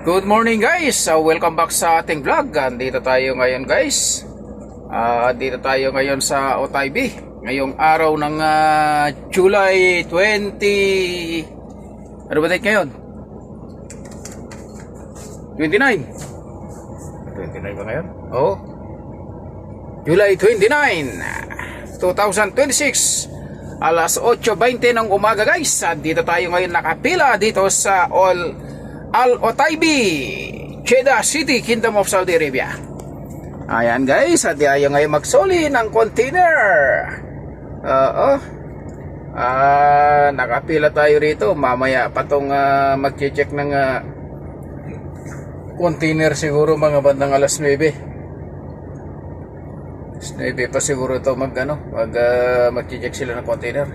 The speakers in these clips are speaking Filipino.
Good morning guys! Welcome back sa ating vlog. Dito tayo ngayon guys. Dito tayo ngayon sa Otaybi. Ngayong araw ng July 20... Ano ba date ngayon? 29? 29 ba ngayon? Oo. July 29, 2026. Alas 8:20 ng umaga guys. Dito tayo ngayon nakapila dito sa Al Otaybi, Jeddah City, Kingdom of Saudi Arabia. Ayan guys, at tayo ngayon magsoli ng container. Nakapila tayo rito. Mamaya patong mag-check ng container siguro mga bandang alas 9. 9 pa siguro ito mag-check sila ng container.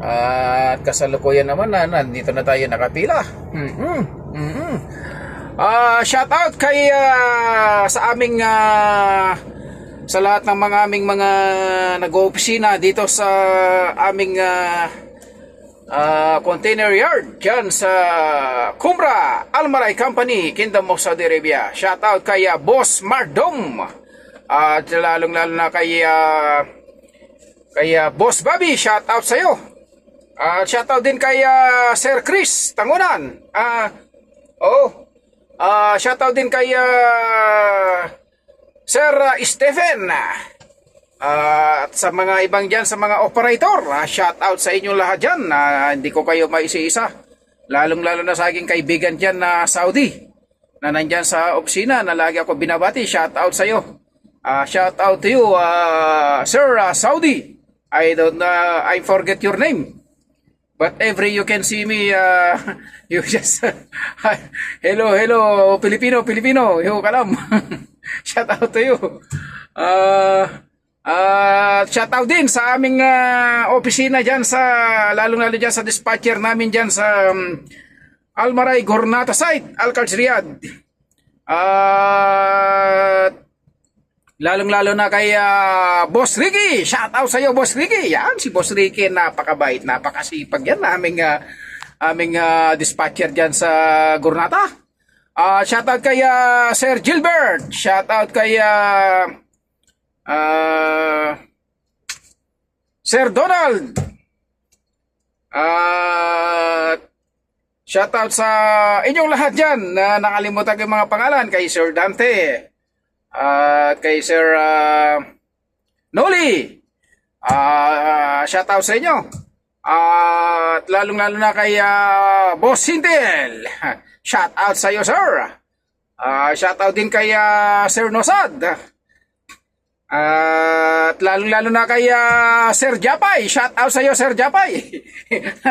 At kasalukuyan naman nandito na tayo nakapila. Shout out kay sa aming sa lahat ng aming mga nag-oopisina dito sa aming container yard dyan sa Kumra Almarai Company, Kingdom of Saudi Arabia. Shout out kay Boss Mardom, at lalong lalo na kay Boss Bobby. Shout out sa iyo. Shout out din kay Sir Chris Tangunan. Shout out din kay Sir Stephen. At sa mga ibang dyan, sa mga operator, shout out sa inyong lahat dyan. Hindi ko kayo maisa-isa. Lalong lalo na sa aking kaibigan dyan na Saudi, na nandyan sa opisina, na lagi ako binabati. Shout out sa iyo. Shout out to you, Sir Saudi. I forget your name. But every you can see me, you just hello Filipino, yo kalam. Shout out to you. Shout out din sa aming opisina diyan, sa lalong-lalo diyan sa dispatcher namin diyan sa Almarai Gornata site, Al-Kharj Riyadh. Lalong-lalo na kay Boss Ricky. Shout out sa iyo, Boss Ricky. Yan, si Boss Ricky, napakabait, napakasipag yan. Aming dispatcher dyan sa Gurnata. Shout out kay Sir Gilbert. Shout out kay Sir Donald. Shout out sa inyong lahat dyan na nakalimutan ko yung mga pangalan. Kay Sir Dante. At kay Sir Noli, shout out sa inyo. At lalong-lalo na kay Boss Sintel, shout out sa iyo sir. Shout out din kay Sir Nosad. At lalong-lalo na kay Sir Japay, shout out sa iyo Sir Japay.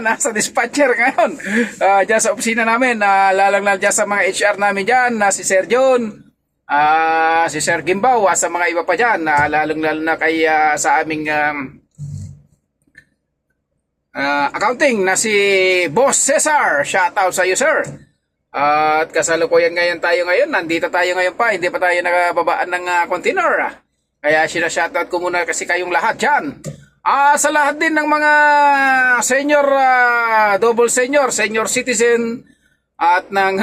Nasa dispatcher ngayon dyan sa opisina namin. Lalong-lalo dyan sa mga HR namin dyan, si Sir John, si Sir Gimbaw, sa mga iba pa dyan, lalong-lalo na kay sa aming accounting na si Boss Cesar. Shout out sa iyo sir. At kasalukuyan ngayon, nandito tayo ngayon pa, hindi pa tayo nakababaan ng container. Kaya sinashoutout ko muna kasi kayong lahat dyan. Sa lahat din ng mga senior, double senior citizen, at ng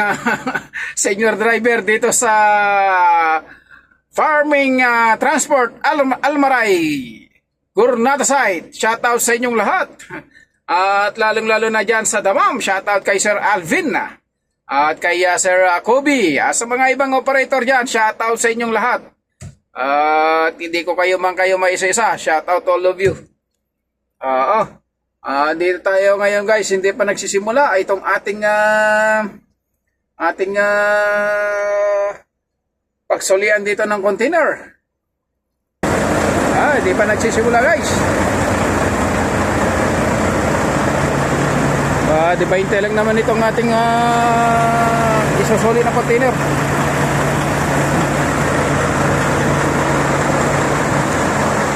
senior driver dito sa Farming Transport Almarai Gurnata site. Shout out sa inyong lahat. At lalong-lalo na dyan sa Damam, shout out kay Sir Alvin at kay Sir Kobe. Sa mga ibang operator dyan, shout out sa inyong lahat. At hindi ko kayo maisa-isa. Shout out all of you. Dito tayo ngayon guys, hindi pa nagsisimula itong ating pagsolian dito ng container. Hindi pa nagsisimula guys. Di ba hintay lang naman itong ating isusoli na container.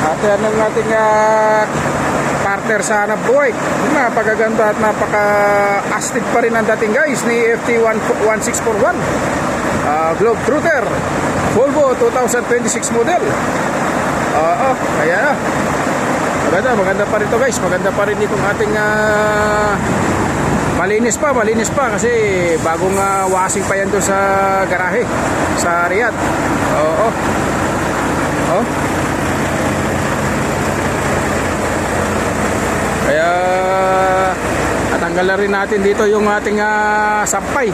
At yan ang ating partner sa hanap buhay. Napakaganda at napaka-astig pa rin ang dating guys ni FT1641 Globetrotter Volvo 2026 model. Kaya maganda pa rin ito guys. Maganda pa rin itong ating Malinis pa kasi bagong washing pa yan doon sa garahe sa Riyadh. Oo. Oh. Kaya natanggal na rin natin dito yung ating sampay.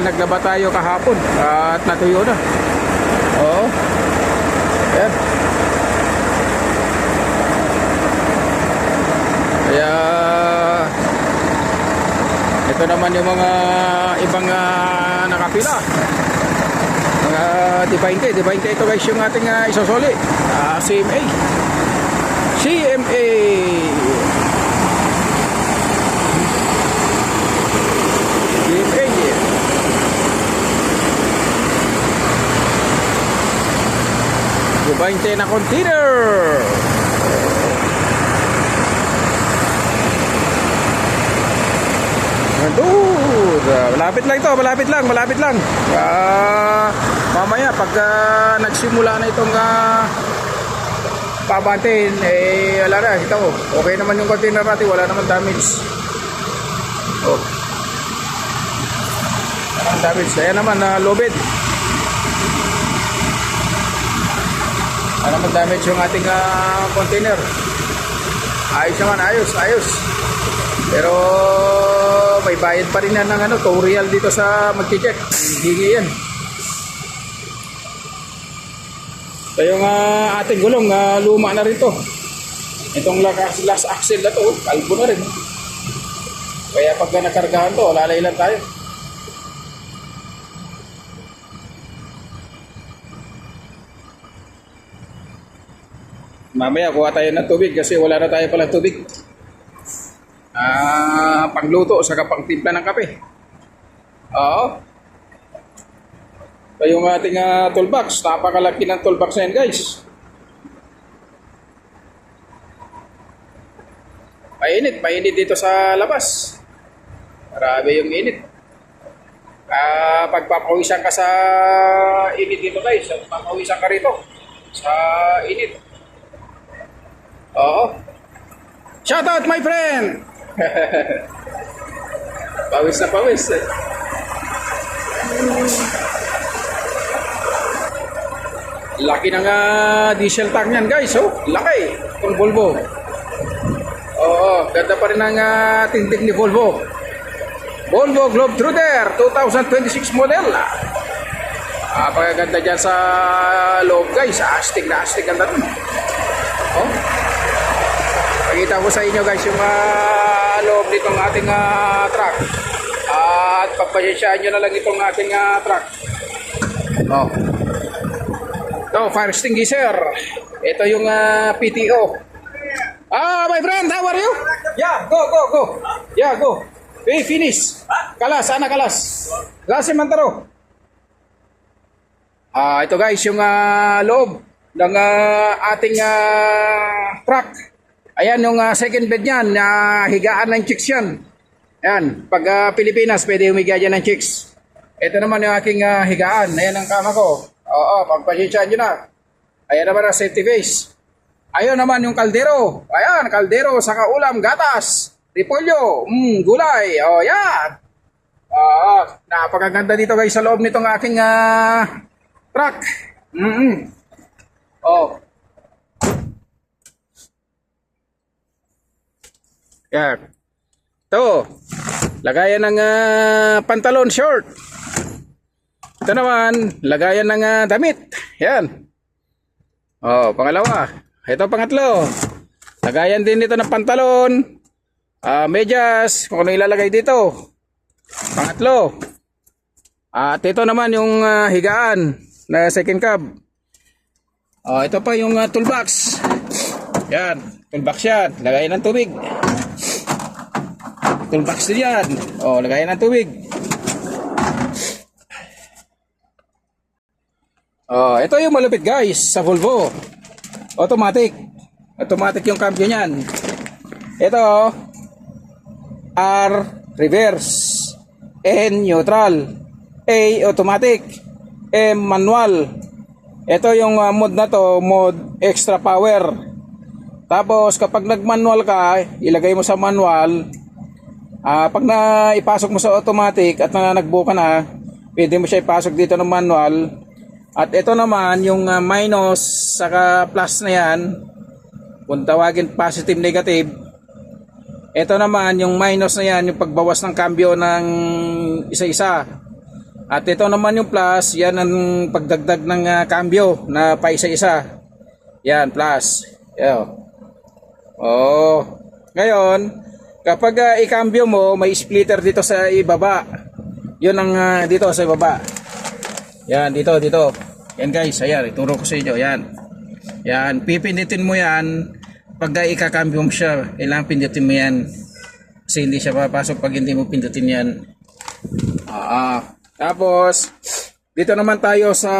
Naglaba tayo kahapon at natuyo na. Oo. Ayan. Kaya ito naman yung mga ibang nakapila. Mga D20 ito guys yung ating isosoli. CMA. D20 na container. Malapit lang. Mamaya pag nagsimula na itong pabantin, wala na, kita ko. Okay naman yung container natin, wala naman damage. Oh. Wala naman damage. Ayan naman, lobed. Wala naman damage yung ating container. Ayos naman, ayos. Pero may bayad pa rin yan ng tutorial dito sa magche-check. Hindi yan. So yung ating gulong, luma na rin to. Itong last axle na to, kalbo na rin. Kaya pag nakargahan to, lalay lang tayo. Mamaya kuha tayo ng tubig kasi wala na tayo palang tubig. Pangluto saka pangtimpla ng kape. Oo. So yung ating toolbox, napakalaki ng toolbox na yan guys. Mainit dito sa labas. Marami yung init. Pagpapawisan ka sa init dito guys, papawisan ka rito sa init. Oo. Shout out my friend. Pawis na pawis. Laki ng diesel tank yan guys. Oh, laki. Itong Volvo. Oo, ganda pa rin ang tindig ni Volvo. Volvo Globetrotter 2026 model. Pagkaganda dyan sa loob guys. Astig na astig ang dating. Oh. Pakita ko sa inyo guys yung loob nitong ating truck. At pagpasensyaan nyo na lang itong ating truck. Oh. Ito, fire extinguisher. Ito yung PTO. My friend, how are you? Yeah, go. Yeah, go. Okay, finish. Kalas, kalas. Lasi Mantaro. Ito guys yung loob ng ating truck. Ayan yung second bed niyan, higaan ng chicks yan. Ayan, pag Pilipinas, pwede humiga dyan ng chicks. Ito naman yung aking higaan. Ayan ang kama ko. Oo, pagpasensyaan nyo na. Ayan naman ang safety face. Ayun naman yung kaldero. Ayan, kaldero, saka ulam, gatas, repolyo, gulay. O, yan. Napakaganda dito guys sa loob nitong aking truck. Oh. Yan. Ito. Lagayan ng pantalon short. Ito naman, lagayan ng damit. Yan. Oh, pangalawa. Ito pangatlo. Lagayan din dito ng pantalon. Medyas, kung ano ilalagay dito. Pangatlo. At ito naman yung higaan na second cab. Ito pa yung toolbox. Yan, toolbox yan. Lagayan ng tubig. Toolbox din yan. Lagayan ng tubig. Ito yung malupit guys sa Volvo. Automatic. Automatic yung cambio niyan. Ito R reverse, N neutral, A automatic, M manual. Ito yung mode na to, mode extra power. Tapos kapag nag-manual ka, ilagay mo sa manual. Pag ipasok mo sa automatic at nananagbo ka na, pwede mo siya ipasok dito ng manual. At ito naman, yung minus saka plus na yan, kung tawagin positive, negative. Ito naman, yung minus na yan, yung pagbawas ng cambio ng isa-isa. At ito naman yung plus, yan ang pagdagdag ng cambio na pa isa-isa. Yan, plus. Yan. Oh. Ngayon, kapag i-cambio mo, may splitter dito sa ibaba. Yun ang dito sa ibaba. Yan, dito. Yan guys, ayan, ituro ko sa inyo. Yan. Yan, pipindutin mo yan. Pag ikakambyo mo siya, kailangan pindutin mo yan. Kasi hindi siya papasok pag hindi mo pindutin yan. Tapos, dito naman tayo sa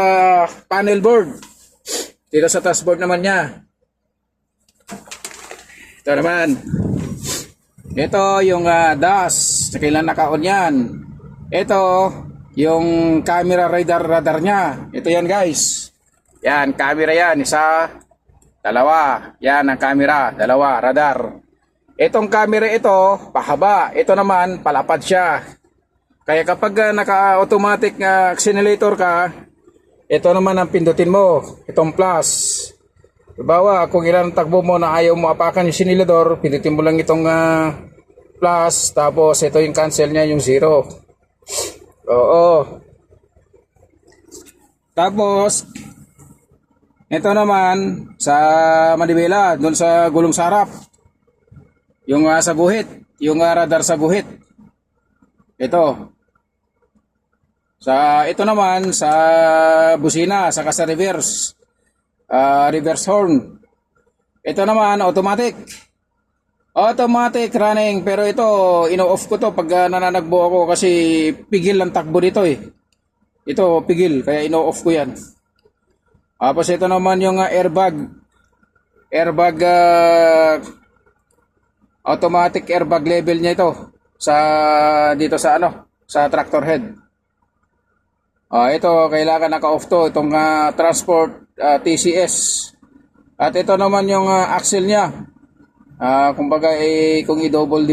panel board. Dito sa dashboard naman niya. Ito naman. Ito yung dash. Sa kailan naka-on yan. Ito, yung camera radar niya. Ito yan guys. Yan, camera yan. Isa, dalawa. Yan ang camera. Dalawa, radar. Itong camera ito, pahaba. Ito naman, palapad siya. Kaya kapag naka-automatic accelerator ka, ito naman ang pindutin mo. Itong plus. Halimbawa, kung ilan takbo mo na ayaw mo apakan yung sinilador, pindutin mo lang itong plus. Tapos ito yung cancel niya, yung 0. Oo. Tapos, ito naman sa manibela, doon sa gulong sarap. Yung sa guhit, yung radar sa guhit. Ito. Ito naman sa busina, saka sa reverse. Reverse horn. Ito naman automatic. Automatic running, pero ito ino-off ko to pag nananagbo ako kasi pigil ang takbo dito eh. Ito pigil, kaya ino-off ko yan. Tapos ito naman yung airbag. Airbag automatic airbag level niya ito dito sa sa tractor head. Ito kailangan naka-off to itong transport TCS. At ito naman yung axle niya. Kumbaga kung i-double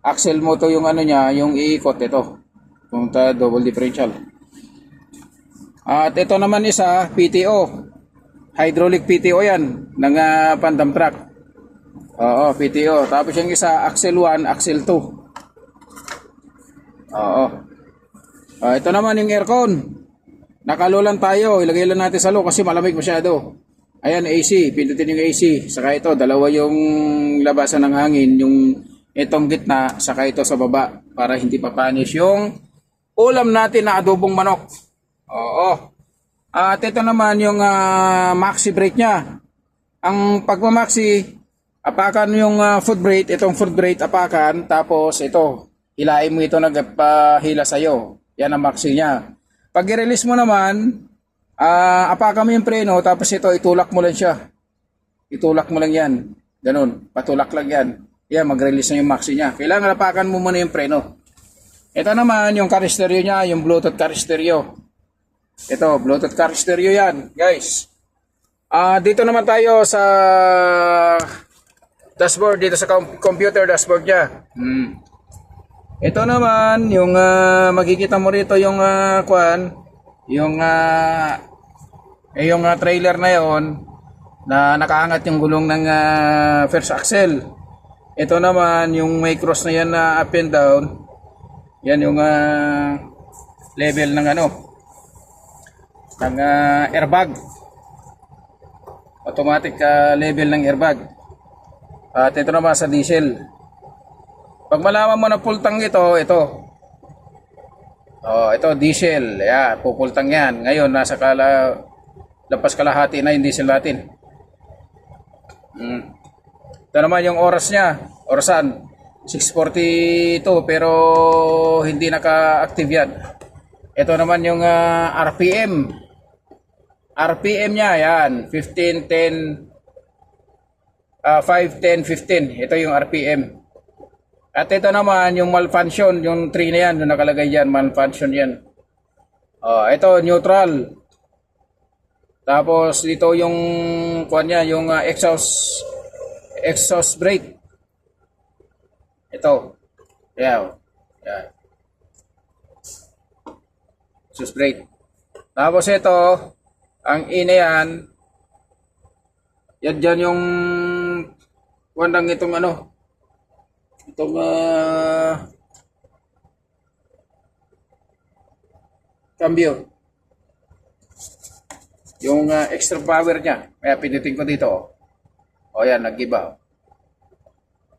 axle mo to yung niya, yung iikot ito. Kung double differential. At ito naman isa, PTO. Hydraulic PTO yan ng pandam truck. Oo, PTO. Tapos yung isa, axle 1, axle 2. Oo. Ito naman yung aircon. Nakalolan tayo. Ilagay lang natin sa low kasi malamig masyado. Ayan, AC. Pindutin yung AC. Saka ito, dalawa yung labasan ng hangin. Yung itong gitna, saka ito sa baba. Para hindi papanis yung ulam natin na adobong manok. Oo. At ito naman yung maxi brake niya. Ang pagmamaxi, apakan yung foot brake. Itong foot brake apakan. Tapos ito, hilain mo ito nagpahila sa'yo. Yan ang maxi niya. Pag i-release mo naman, apakan mo yung preno, tapos ito, itulak mo lang siya. Itulak mo lang yan. Ganun, patulak lang yan. Yan, mag-release na yung maxi niya. Kailangan apakan mo muna yung preno. Ito naman, yung car stereo niya, yung Bluetooth car stereo. Ito, Bluetooth car stereo yan, guys. Dito naman tayo sa dashboard, dito sa computer dashboard niya. Ito naman, yung makikita mo rito yung yung trailer na yon na nakaangat yung gulong ng first axle. Ito naman, yung may cross na yan na up and down. Yan yung level ng ng airbag. Automatic level ng airbag. At ito naman sa diesel. Pag malaman mo na pultang ito. Ito diesel. Ayan, pupultang yan. Ngayon, nasa lapas kalahati na yung diesel natin. Ito naman yung oras niya. Orasan. 6:42 pero hindi naka-active yan. Ito naman yung RPM. RPM niya, yan. 15, 10, 5, 10, 15. Ito yung RPM. At ito naman, yung malfunction, yung 3 na yan, yung nakalagay dyan, malfunction yan. Ito, neutral. Tapos, dito yung, yung exhaust brake. Ito. Yan. Yan. Sus brake. Tapos ito, ang ina yan, yan dyan yung wandang itong ano, itong cambio. Yung extra power niya. Kaya pinitin ko dito. O yan, nag-iba.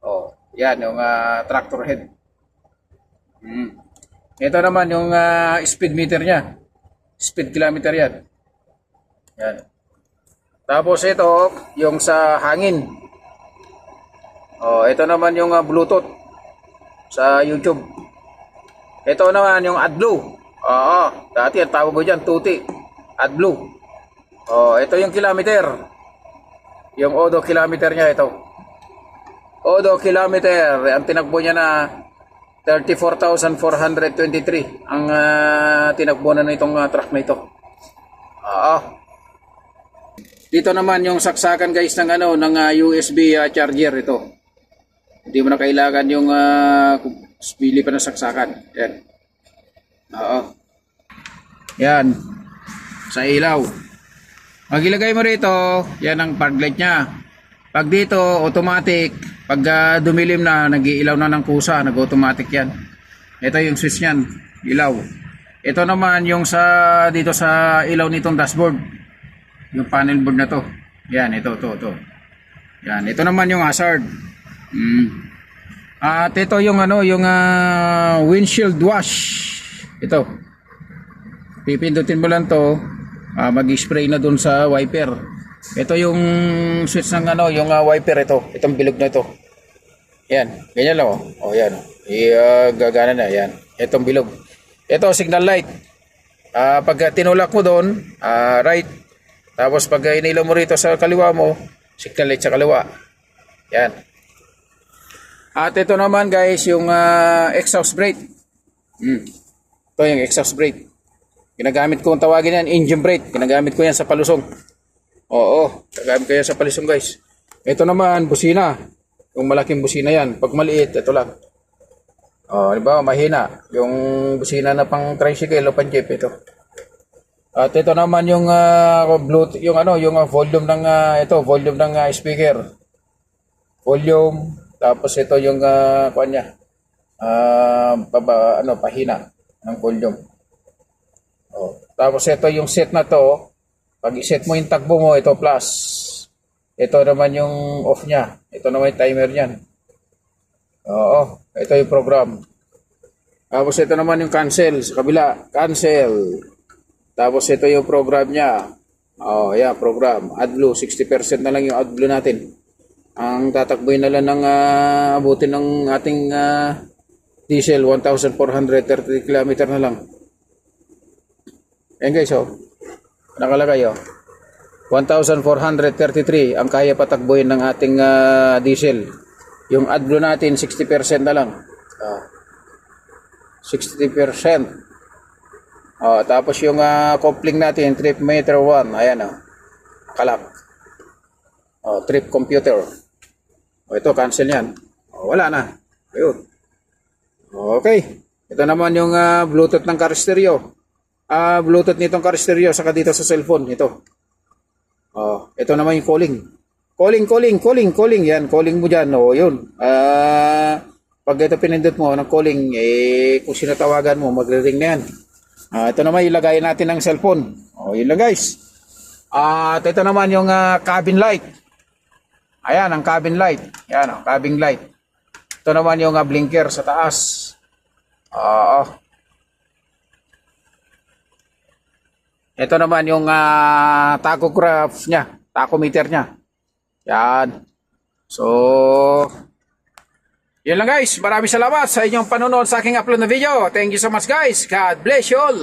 O, yan, yung tractor head. Ito naman yung speed meter niya. Speed kilometer yan. Yan. Tapos ito, yung sa hangin. O, ito naman yung Bluetooth sa YouTube. Ito naman yung AdBlue. Oo, dati ang tawag ko dyan, tuti. AdBlue. Oh, ito yung kilometer. Yung odo kilometer niya ito. Odo kilometer, ang tinakbo niya na 34,423 ang tinakbo na itong truck na ito. Oo. Dito naman yung saksakan guys ng ano ng USB charger ito. Hindi mo na kailangan yung bili pa ng saksakan. Yan. Oo. Yan. Sa ilaw. Pag ilagay mo rito, yan ang fog light niya. Pag dito, automatic. Pag dumilim na, nag-iilaw na ng kusa, nag-automatic yan. Ito yung switch niyan, ilaw. Ito naman yung sa dito sa ilaw nitong dashboard. Yung panel board na to. Yan, ito. Yan, ito naman yung hazard. At ito yung ano, yung windshield wash. Ito. Pipindutin mo lang to. Mag-spray na dun sa wiper. Ito yung switch ng ano, yung wiper ito. Itong bilog na ito. Yan, ganyan lang oh. Oh, yan. Gagana na yan. Itong bilog. Ito signal light. Pag tinulak mo doon, right. Tapos pag inilaw mo rito sa kaliwa mo, signal light sa kaliwa. Yan. At ito naman guys, yung exhaust brake. Ito yung exhaust brake. Ginagamit ko, ang tawagin yan, engine brake. Ginagamit ko yan sa palusong. Oo, ginagamit ko yan sa palusong guys. Ito naman, busina. Yung malaking busina yan. Pag maliit, ito lang. O, diba, mahina. Yung busina na pang tricycle o pang jeep, ito. At ito naman yung Bluetooth, yung ano, yung volume ng volume ng speaker. Volume, tapos ito yung kuan niya. Pahina ng volume. Oh, tapos ito yung set na to. Pag i-set mo yung takbo mo, ito plus. Ito naman yung off niya. Ito naman yung timer niyan. Oo, ito yung program. Tapos ito naman yung cancel sa kabila. Cancel. Tapos ito yung program niya. Oh, yeah, program. AdBlue, 60% na lang yung AdBlue natin. Ang tatakboy na lang ng abutin ng ating diesel, 1,430 km na lang. Ayan guys, oh. Nakalagay, oh. 1,433 ang kaya patakbuhin ng ating diesel. Yung AdBlue natin, 60% na lang. 60%. Tapos yung coupling natin, trip meter 1. Ayan, oh. Kalak. Trip computer. Ito, cancel yan. Wala na. Ayun. Okay. Ito naman yung Bluetooth ng car stereo. Bluetooth nitong car stereo saka dito sa cellphone ito. Ito naman yung calling. Calling. Yan, calling mo diyan. Yun. Pag ito pinindot mo ng calling, kung sino tawagan mo, magre-ring na yan. Ito naman ilagay natin ng cellphone. Yun lang guys. At ito naman yung cabin light. Ayan, ang cabin light. Ayan, cabin light. Ito naman yung blinker sa taas. Ito naman yung tachograph niya, tachometer niya. Yan. So, yun lang guys. Maraming salamat sa inyong panonood sa aking upload na video. Thank you so much guys. God bless you all.